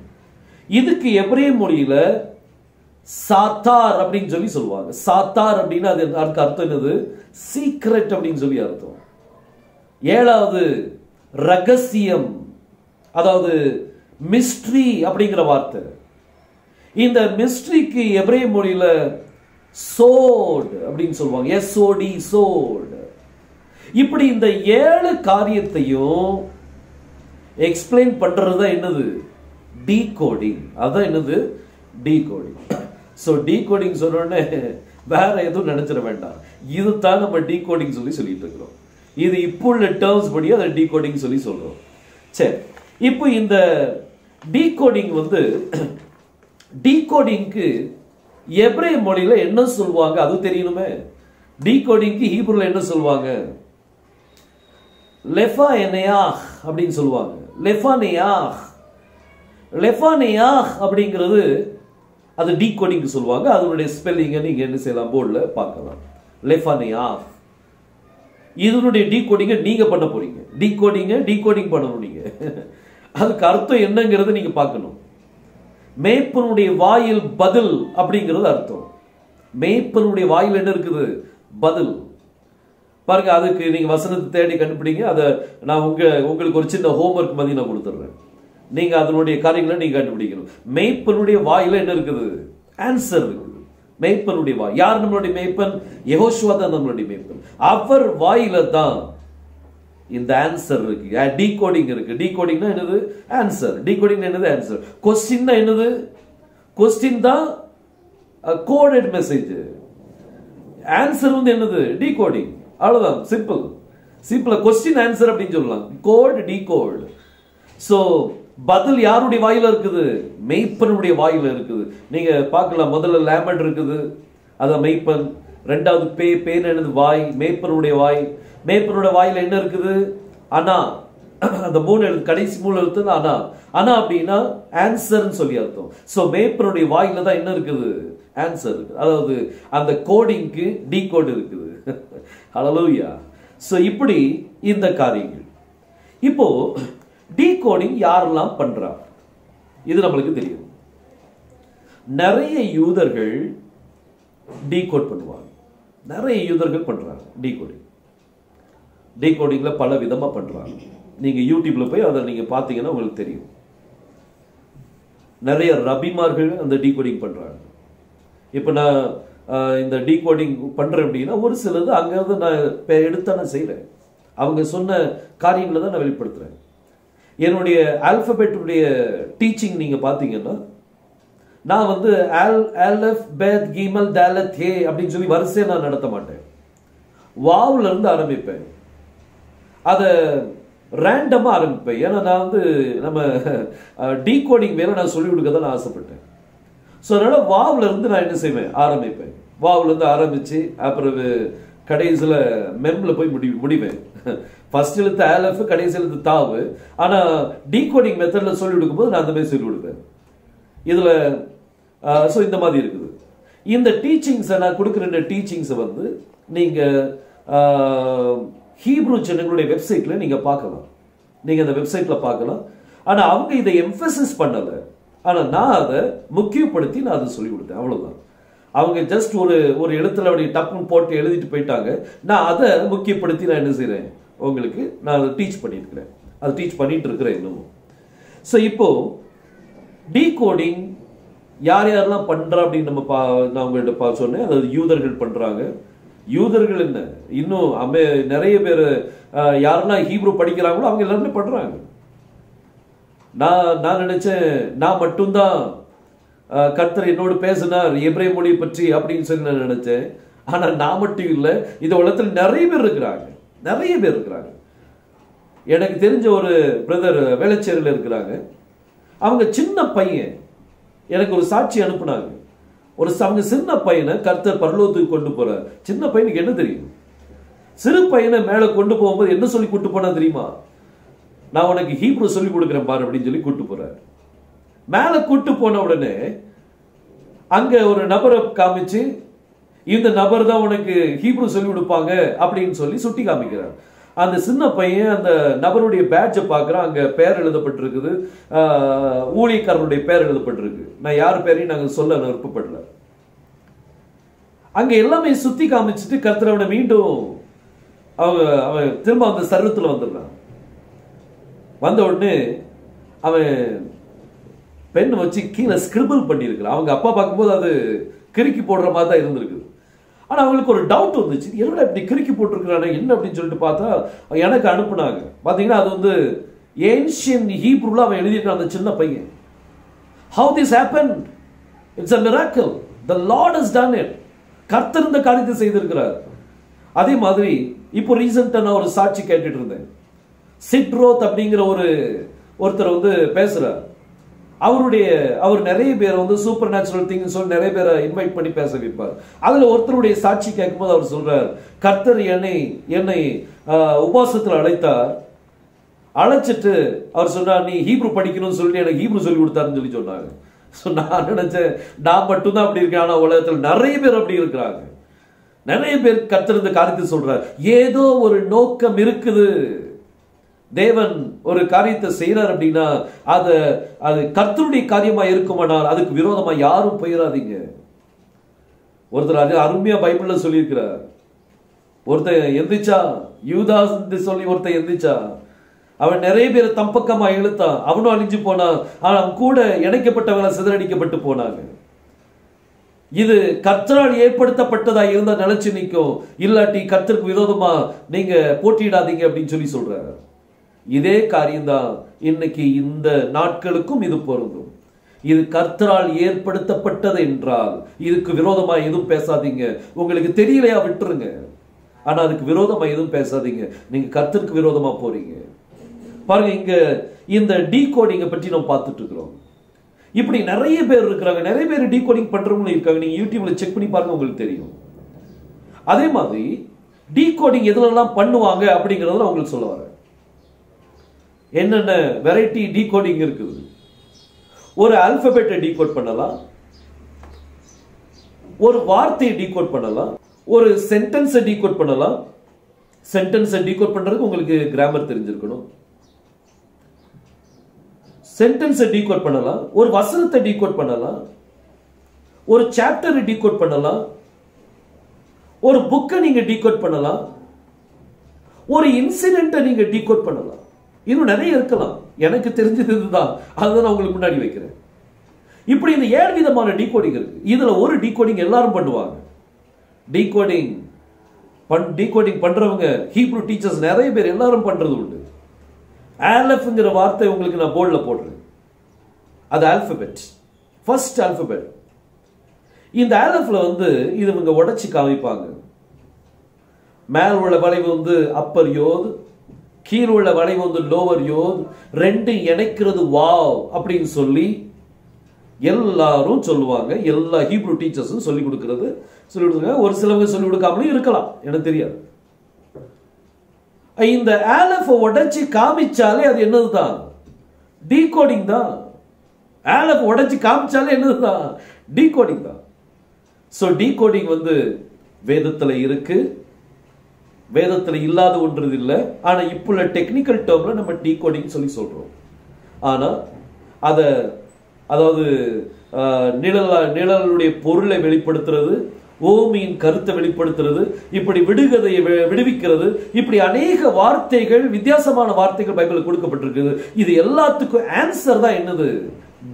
Speaker 1: இதுக்கு எபிரேய மொழியில சாத்தார் அப்படின்னு சொல்லுவாங்க. சாத்தார் அப்படின்னா அதுக்கு அர்த்தம் என்னது, சீக்ரெட் அப்படின்னு சொல்லி அர்த்தம். 7வது ரகசியம், அதாவது மிஸ்ட்ரி அப்படிங்கிற வார்த்தை. இந்த மிஸ்ட்ரிக்கு எபிரேய மொழியில சோட் அப்படின்னு சொல்லுவாங்க. SOD சோட். இப்படி இந்த 7 காரியத்தையும் எக்ஸ்பிளைன் பண்றது என்னது, டீகோடிங். அதான் என்னது, டீகோடிங். ஸோ டீகோடிங் சொன்னோடனே வேற எதுவும் நினைச்சிட வேண்டாம். இதுதான் நம்ம டீகோடிங் சொல்லிட்டு இருக்கிறோம். இது இப்போ உள்ள டேர்ம்ஸ் படி அதை டீகோடிங் சொல்றோம். சரி, இப்போ இந்த டீகோடிங் வந்து டீகோடிங்க்கு எபிரேய மொழியில என்ன சொல்லுவாங்க அது தெரியணுமே. டீகோடிங்க்கு ஹீப்ரூல என்ன சொல்லுவாங்க, லெஃபானேயாஹ் அப்படின்னு சொல்லுவாங்க. லெஃபானேயாஹ் லெஃபானேயாஹ் அப்படிங்கிறது அது டீகோடிங் சொல்லுவாங்க. அதனுடைய ஸ்பெல்லிங்கை நீங்க என்ன செய்யலாம், போர்டில் பார்க்கலாம். லெஃபானேயாஹ் இதனுடைய டீகோடிங்கை நீங்க பண்ண போறீங்க. டீகோடிங் பண்ணணும் நீங்க. அதுக்கு அர்த்தம் என்னங்கிறத நீங்க பார்க்கணும். மேய்ப்பனுடைய வாயில் பதில் அப்படிங்கிறது அர்த்தம். மேய்ப்பனுடைய வாயில் என்ன இருக்குது, பதில். பாருங்க, அதுக்கு நீங்க வசனத்தை தேடி கண்டுபிடிங்க. அதை நான் உங்களுக்கு ஒரு சின்ன ஹோம்ஒர்க் மாதிரி நான் கொடுத்துட்றேன். நீங்க அதனுடைய காரியங்களை நீங்க கண்டுபிடிக்கணும். மேய்ப்பனுடைய வாயில என்ன இருக்குது, ஆன்சர் இருக்குது. மேய்ப்பனுடைய வாய். யார் நம்மளுடைய மேய்ப்பன், யெகோஷுவா தான் நம்மளுடைய மேய்ப்பன். அவர் வாயில தான் இந்த ஆன்சர் இருக்கு, டீகோடிங் இருக்கு. டீகோடிங்னா என்னது, ஆன்சர். டீகோடிங் என்னது, ஆன்சர். கொஸ்டின் என்னது, கொஸ்டின் தான் கோடட் மெசேஜ். ஆன்சர் வந்து என்னது, டீகோடிங். அவ்வளவுதான், சிம்பிள். கொஸ்டின் ஆன்சர் அப்படின்னு சொல்லலாம். Code decode. சோ பதில் யாருடைய வாயில இருக்குது, மெய்ப்பனுடைய வாயில இருக்குது. நீங்க பார்க்கலாம், முதல்ல லேமட் இருக்குது, அத மெய்ப்பன். 2வது பேன் என்னது, வாய். மேய்ப்பனுடைய வாய். மேய்ப்பனுடைய வாயில என்ன இருக்குது, அனா. அந்த 3 எழுத்து, கடைசி 3 எழுத்து அனா. அனா அப்படின்னா ஆன்சர்னு சொல்லி அர்த்தம். சோ மேய்ப்பனுடைய வாயில தான் என்ன இருக்குது, ஆன்சர் இருக்குது. அதாவது அந்த கோடிங்க்கு டீகோட் இருக்குது. ஹல்லேலூயா. சோ இப்படி இந்த காரியங்கள். இப்போ டீகோடிங் யாரெல்லாம் பண்றா, இது நம்மளுக்கு தெரியும். நிறைய யூதர்கள் டீகோட் பண்ணுவாங்க. நிறைய யூதர்கள் பண்றாங்க டீகோடிங். டீகோடிங்ல பல விதமா பண்றாங்க. நீங்க யூடியூப்ல போய் அதை நீங்க பாத்தீங்கன்னா உங்களுக்கு தெரியும். நிறைய ரபிமார்கள் அந்த டீகோடிங் பண்றாங்க. இப்ப நான் இந்த டீகோடிங் பண்றேன் அப்படின்னா ஒரு சிலது அங்கிருந்து நான் எடுத்து நான் செய்யறேன். அவங்க சொன்ன காரியங்களை தான் நான் வெளிப்படுத்துறேன். என்னுடைய ஆல்பபெட்டுடைய டீச்சிங் நீங்க பாத்தீங்கன்னா, நான் வந்து அலஃப் பெத் கீமல் தாலத் ஹே அப்படின்னு சொல்லி வரிசையை நான் நடத்த மாட்டேன். வாவுல இருந்து ஆரம்பிப்பேன். அதை ரேண்டமா ஆரம்பிப்பேன். ஏன்னா நான் வந்து நம்ம டீகோடிங் வேற நான் சொல்லி கொடுக்க தான் நான் ஆசைப்பட்டேன். ஸோ அதனால வாவுல இருந்து நான் என்ன செய்வேன், ஆரம்பிப்பேன். வாவுல இருந்து ஆரம்பிச்சு அப்புறம் கடைசியில் மெம்ல போய் முடிவேன். ஃபர்ஸ்ட் எழுத்து ஆலஃப், கடைசி எழுத்து தாவு. ஆனா டீகோடிங் மெத்தட்ல சொல்லி கொடுக்கும்போது நான் அந்த மாதிரி சொல்லி கொடுப்பேன். இதுல ஸோ இந்த மாதிரி இருக்குது. இந்த டீச்சிங்ஸை நான் கொடுக்குற இந்த டீச்சிங்ஸை வந்து நீங்க ஹீப்ரூ ஜனங்களுடைய வெப்சைட்ல நீங்க பார்க்கலாம். நீங்க அந்த வெப்சைட்ல பார்க்கலாம். ஆனா அவங்க இதை எம்பசிஸ் பண்ணல. ஆனா நான் அதை முக்கியப்படுத்தி நான் அதை சொல்லி கொடுத்தேன், அவ்வளவுதான். அவங்க ஜஸ்ட் ஒரு எழுத்துல அப்படி டப்புன்னு போட்டு எழுதிட்டு போயிட்டாங்க. நான் அதை முக்கியப்படுத்தி நான் என்ன செய்யறேன், உங்களுக்கு நான் அதை டீச் பண்ணியிருக்கிறேன், அதை டீச் பண்ணிட்டு இருக்கிறேன் இன்னமும். ஸோ இப்போ டீகோடிங் யார் யாரெல்லாம் பண்றா அப்படின்னு நான் உங்கள்கிட்ட சொன்னேன். அதாவது யூதர்கள் பண்றாங்க. யூதர்கள் என்ன, இன்னும் நிறைய பேர் யாரெல்லாம் ஹீப்ரு படிக்கிறாங்களோ அவங்க எல்லாருமே பண்றாங்க. நான் நினைச்சேன் நான் மட்டும்தான் கர்த்தர் என்னோடு பேசினார் எபிரேய மொழி பற்றி அப்படின்னு சொல்லி நான் நினைச்சேன். ஆனா நான் மட்டும் இல்லை, இந்த உலகத்தில் நிறைய பேர் இருக்கிறாங்க. எனக்கு தெரிஞ்ச ஒரு பிரதர் வேளச்சேரியில் இருக்கிறாங்க. அவங்க சின்ன பையன் எனக்கு ஒரு சாட்சி அனுப்புனாங்க. அவங்க சின்ன பையனை கர்த்தர் பரலோகத்துக்கு கொண்டு போறார். சின்ன பையனுக்கு என்ன தெரியும்? சிறு பையனை மேல கொண்டு போகும்போது என்ன சொல்லி கூட்டு போனா தெரியுமா? நான் உனக்கு ஹீப்ரு சொல்லி கொடுக்குறேன் பாரு அப்படின்னு சொல்லி கூட்டு போறாரு. மேல கூட்டு போன உடனே அங்க ஒரு நபரை காமிச்சு, இந்த நபர் தான் உனக்கு ஹீப்ரு சொல்லி கொடுப்பாங்க அப்படின்னு சொல்லி சுட்டி காமிக்கிறார். அந்த சின்ன பையன் அந்த நபருடைய பேட்சை பார்க்குறான். அங்க பேர் எழுதப்பட்டிருக்குது, ஊழியக்காரருடைய பேர் எழுதப்பட்டிருக்கு. நான் யார் பேரையும் நாங்கள் சொல்ல விருப்பப்படல. அங்க எல்லாமே சுத்தி காமிச்சிட்டு கர்த்தர் அவனை மீண்டும் அவன் திரும்ப அந்த சர்வத்துல வந்துடுறான். வந்த உடனே அவன் பெண் வச்சு கீழே ஸ்கிரிபிள் பண்ணியிருக்கிறான். அவங்க அப்பா பார்க்கும்போது அது கிறுக்கி போடுற மாதிரி தான் இருந்திருக்கு. ஆனா அவங்களுக்கு ஒரு டவுட் வந்துச்சு, என்னடா இப்படி கிறுக்கி போட்டிருக்கிறானே என்ன அப்படின்னு சொல்லிட்டு பார்த்தா எனக்கு அனுப்புனாங்க. பாத்தீங்கன்னா அது வந்து ஏன்ஷியன் ஹீப்ருல அவன் எழுதிட்டான் அந்த சின்ன பையன். How this happened? It's a miracle. The Lord has done it. கர்த்தர் இந்த காரியத்தை செய்திருக்கிறார். அதே மாதிரி இப்போ ரீசெண்டா நான் ஒரு சாட்சி கேட்டுட்டு இருந்தேன். சிட்ரோத் அப்படிங்கிற ஒருத்தர் வந்து பேசுறார். அவர் நிறைய பேர் வந்து சூப்பர் நேச்சுரல் திங்ஸ் சொல்லி நிறைய பேரை இன்வைட் பண்ணி பேச வைப்பார். அதுல ஒருத்தருடைய சாட்சி கேட்கும்போது அவர் சொல்றார், கர்த்தர் என்னை உபவாசத்தில் அழைத்தார். அழைச்சிட்டு அவர் சொன்னார், நீ ஹீப்ரு படிக்கணும்னு சொல்லிட்டு எனக்கு ஹீப்ரு சொல்லி கொடுத்தாருன்னு சொன்னாங்க. நான் நினைச்சேன் நான் மட்டும்தான் அப்படி இருக்கேன். ஆனா உலகத்தில் நிறைய பேர் அப்படி இருக்கிறாங்க. நிறைய பேர் கர்த்தர் இந்த காரியத்தை சொல்றார். ஏதோ ஒரு நோக்கம் இருக்குது. தேவன் ஒரு காரியத்தை செய்யறார் அப்படின்னா அது கர்த்தருடைய காரியமா இருக்குமானால் அதுக்கு விரோதமா யாரும் போயிடாதீங்க. ஒருத்தர் அருமையா பைபிள்ல சொல்லியிருக்கிறார். ஒருத்தன் எந்திரிச்சா, யூதாஸ் சொல்லி ஒருத்தன் எந்திரிச்சா, அவன் நிறைய பேர் தம் பக்கமா இழுத்தான். அவனும் அழிஞ்சு போனான். ஆனா அவன் கூட இணைக்கப்பட்டவங்க சிதறடிக்கப்பட்டு போனாங்க. இது கர்த்தரால் ஏற்படுத்தப்பட்டதா இருந்தா நிலைச்சு நிற்கும், இல்லாட்டி கர்த்தருக்கு விரோதமா நீங்க போட்டியிடாதீங்க அப்படின்னு சொல்லி சொல்றாரு. இதே காரியம்தான் இன்னைக்கு இந்த நாட்களுக்கும் இது பொருந்தும். இது கர்த்தரால் ஏற்படுத்தப்பட்டது என்றால் இதுக்கு விரோதமா எதுவும் பேசாதீங்க. உங்களுக்கு தெரியலையா விட்டுருங்க. ஆனா அதுக்கு விரோதமா எதுவும் பேசாதீங்க. நீங்க கர்த்தருக்கு விரோதமா போறீங்க. பாருங்க, இங்க இந்த டீகோடிங்க பற்றி நம்ம பார்த்துட்டு இருக்கிறோம். இப்படி நிறைய பேர் இருக்கிறாங்க. நிறைய பேர் டீகோடிங் பண்றவங்களும் இருக்காங்க. நீங்க யூடியூப்ல செக் பண்ணி பாருங்க, உங்களுக்கு தெரியும். அதே மாதிரி டீகோடிங் எதுலெல்லாம் பண்ணுவாங்க அப்படிங்கறத உங்களுக்கு சொல்ல வரேன். என்னென்ன வெரைட்டி டீகோடிங் இருக்குது. ஒரு ஆல்பபெட்டை டீகோட் பண்ணலாம், ஒரு வார்த்தையை டீகோட் பண்ணலாம், ஒரு சென்டென்ஸை டீகோட் பண்ணலாம். சென்டென்ஸை டீகோட் பண்றதுக்கு உங்களுக்கு கிராமர் தெரிஞ்சிருக்கணும். சென்டென்ஸை டீகோட் பண்ணலாம், ஒரு வசனத்தை டீகோட் பண்ணலாம், ஒரு சாப்டரை டீகோட் பண்ணலாம், ஒரு புக்கை நீங்க டீகோட் பண்ணலாம், ஒரு இன்சிடென்ட்டை நீங்க டீகோட் பண்ணலாம். இன்னும் நிறைய இருக்கலாம். எனக்கு தெரிஞ்சது இதுதான், அதுதான் நான் உங்களுக்கு முன்னாடி வைக்கிறேன். இப்படி இந்த 7 விதமான டீகோடிங் இருக்கு. இதுல ஒரு டீகோடிங் எல்லாரும் பண்ணுவாங்க. டீகோடிங் பண்றவங்க ஹீப்ரு டீச்சர்ஸ் நிறைய பேர் எல்லாரும் பண்றது உண்டு. ஆலஃப்ங்கிற வார்த்தை உங்களுக்கு நான் போர்டில் போடுறேன். அது ஆல்பபெட், ஃபர்ஸ்ட் ஆல்பபெட். இந்த ஆலஃப்ல வந்து இது இவங்க உடைச்சு காமிப்பாங்க. மேல் உள்ள வளைவு வந்து அப்பர் யோத், கீழ் உள்ள வளைவு வந்து லோவர் யோத். ரெண்டு இணைக்கிறது வாவ் அப்படின்னு சொல்லி எல்லாரும் சொல்லுவாங்க. எல்லா ஹீப்ரு டீச்சர்ஸும் சொல்லிக் கொடுக்கிறது சொல்லிவிடுங்க. ஒரு சிலவங்க சொல்லிக் கொடுக்காமலும் இருக்கலாம், எனக்கு தெரியாது. இந்த ஆலஃபை உடைச்சு காமிச்சாலே அது என்னதுதான்? டீகோடிங் தான். ஆலஃப் உடைச்சு காமிச்சாலே என்னதுதான்? டீகோடிங் தான். சோ டீகோடிங் வந்து வேதத்துல இருக்கு, வேதத்துல இல்லாத ஒன்று இல்லை. ஆனா இப்போ டெக்னிக்கல் டேர்ம்ல நம்ம டீகோடிங் சொல்லி சொல்றோம். ஆனா அதாவது நிழலுடைய பொருளை வெளிப்படுத்துறது, ஓமியின் கருத்தை வெளிப்படுத்துறது, இப்படி விடுகதையை விடுவிக்கிறது, இப்படி அநேக வார்த்தைகள், வித்தியாசமான வார்த்தைகள் பைபிளில் கொடுக்கப்பட்டிருக்குது. இது எல்லாத்துக்கும் ஆன்சர் தான் என்னது?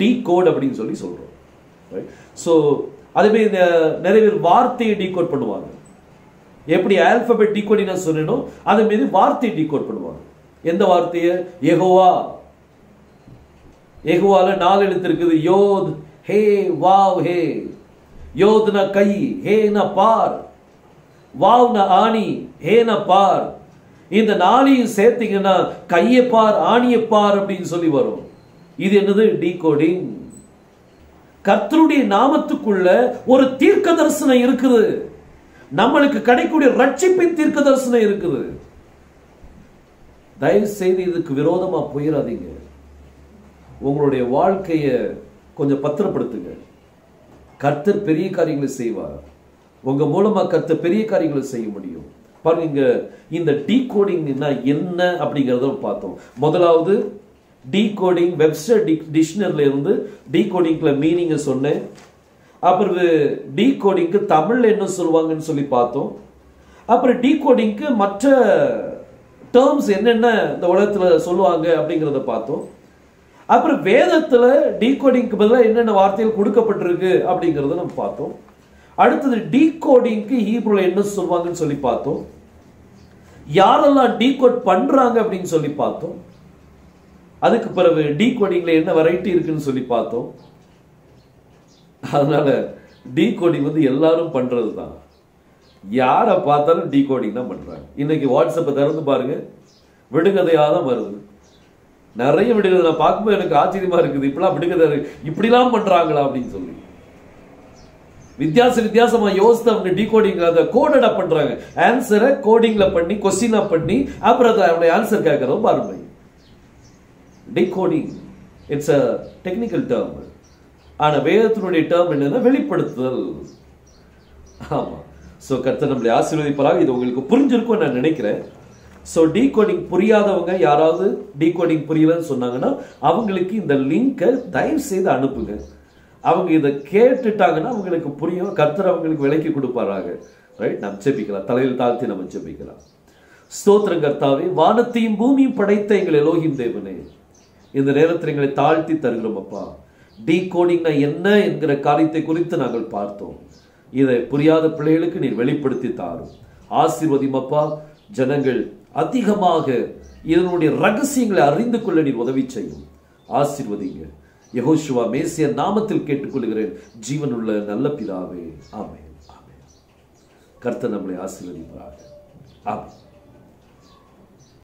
Speaker 1: டீகோட் அப்படின்னு சொல்றோம். சோ அதே மாதிரி நிறைய பேர் வார்த்தையை டீகோட் பண்ணுவாங்க. எப்படி ஆல்பபெட் டீகோடிங் நான் சொன்னேனோ அதே மாதிரி வார்த்தையை டீகோட் பண்ணுவாங்க. எந்த வார்த்தையை? யெகோவா. யெகோவால 4 எழுத்து இருக்குது. யோத், ஹே, வாவ், ஹே. யோத்னா கை, ஹேனா பார், வாவ்னா ஆணி, ஹேனா பார். இந்த 4ஐயும் சேர்த்தீங்கன்னா கையை பார், ஆணியை பார் அப்படின்னு சொல்லி வரும். இது என்னது? டீகோடிங். கர்த்தருடைய நாமத்துக்குள்ள ஒரு தீர்க்க தரிசனம் இருக்குது. நம்மளுக்கு கிடைக்கக்கூடிய ரட்சிப்பின் தீர்க்க தரிசனம் இருக்குது. தயவு செய்து இதுக்கு விரோதமா போயிடாதீங்க. உங்களுடைய வாழ்க்கைய கொஞ்சம் பத்திரப்படுத்துங்க. கர்த்தர் பெரிய காரியங்களை செய்வார். உங்க மூலமா கர்த்தர் பெரிய காரியங்களை செய்ய முடியும். பாருங்க, இந்த டீகோடிங் என்ன அப்படிங்கறத பார்த்தோம். முதலாவது டீகோடிங், வெப்ஸ்டர் டிக்ஷனரியில இருந்து டீகோடிங்ல மீனிங் சொன்னேன். அப்புறம் டீகோடிங்க்கு தமிழ்ல என்ன சொல்லுவாங்கன்னு சொல்லி பார்த்தோம். அப்புறம் டீகோடிங்க்கு மற்ற டேர்ம்ஸ் என்னென்ன இந்த உலகத்துல சொல்லுவாங்க அப்படிங்கறத பார்த்தோம். அப்புறம் வேதத்துல டீகோடிங்க்கு பதிலாக என்னென்ன வார்த்தைகள் கொடுக்கப்பட்டிருக்கு அப்படிங்கறத நம்ம பார்த்தோம். அடுத்தது டீகோடிங்க்கு ஹீப்ரூல என்ன சொல்லுவாங்கன்னு சொல்லி பார்த்தோம். யாரெல்லாம் டீகோட் பண்றாங்க அப்படின்னு சொல்லி பார்த்தோம். அதுக்கு பிறகு டீகோடிங்ல என்ன வெரைட்டி இருக்குன்னு சொல்லி பார்த்தோம். அதனால டீகோடிங் எல்லாரும் பண்றது தான். யாரை பார்த்தாலும் டீகோடிங் தான் பண்றாங்க. இன்னைக்கு வாட்ஸ்அப்பை திறந்து பாருங்க, விடுகதையா தான் வருது. நிறைய விடுகதை நான் பார்க்கும்போது எனக்கு ஆச்சரியமா இருக்குது. இப்பெல்லாம் விடுகதை இப்படிலாம் பண்றாங்களா அப்படின்னு சொல்லி வித்தியாசமா யோசித்து அவங்க டீகோடிங் அதை கோடடா பண்றாங்க. ஆன்சரை கோடிங்ல பண்ணி கொஸ்டினா பண்ணி அப்புறம் அதை ஆன்சர் கேட்கறோம் பாருங்க. Decoding it's a technical term. ஆனா வேதத்தினுடைய டேர்ம் என்னன்னா வெளிப்படுத்துதல். ஆமா. சோ கர்த்தர் நம்மளை ஆசீர்வதிப்பாராக. இது உங்களுக்கு புரிஞ்சிருக்கும் நான் நினைக்கிறேன். சோ டீகோடிங் புரியாதவங்க யாராவது டீகோடிங் புரியலன்னு சொன்னாங்கன்னா அவங்களுக்கு இந்த லிங்கை தயவு செய்து அனுப்புங்க. அவங்க இதை கேட்டுட்டாங்கன்னா அவங்களுக்கு புரியும். கர்த்தர் அவங்களுக்கு விலைக்கு கொடுப்பாராக. ரைட்? நம்ம ஜெபிக்கலாம். தலையில் தாழ்த்தி நம்ம ஜெபிக்கலாம். ஸ்தோத்திரம் கர்த்தாவே, வானத்தையும் பூமியும் படைத்த எங்கள் எலோகிம் தேவனே, இந்த நேரத்தில் எங்களை தாழ்த்தி தருகிறோம் அப்பா. டீகோடிங்னா என்ன என்கிற காரியத்தை குறித்து நாங்கள் பார்த்தோம். இதை புரியாத பிள்ளைகளுக்கு நீர் வெளிப்படுத்தி தாரும். ஆசீர்வதியும் அப்பா. ஜனங்கள் அதிகமாக இதனுடைய ரகசியங்களை அறிந்து கொள்ள நீர் உதவி செய்யும். ஆசீர்வதிங்க. யெகோஷுவா மேசியா நாமத்தில் கேட்டுக்கொள்கிறேன் ஜீவனுள்ள நல்ல பிதாவே. ஆமென். ஆமென். கர்த்தர் நம்மளை ஆசீர்வதிப்பாராக. ஆமென்.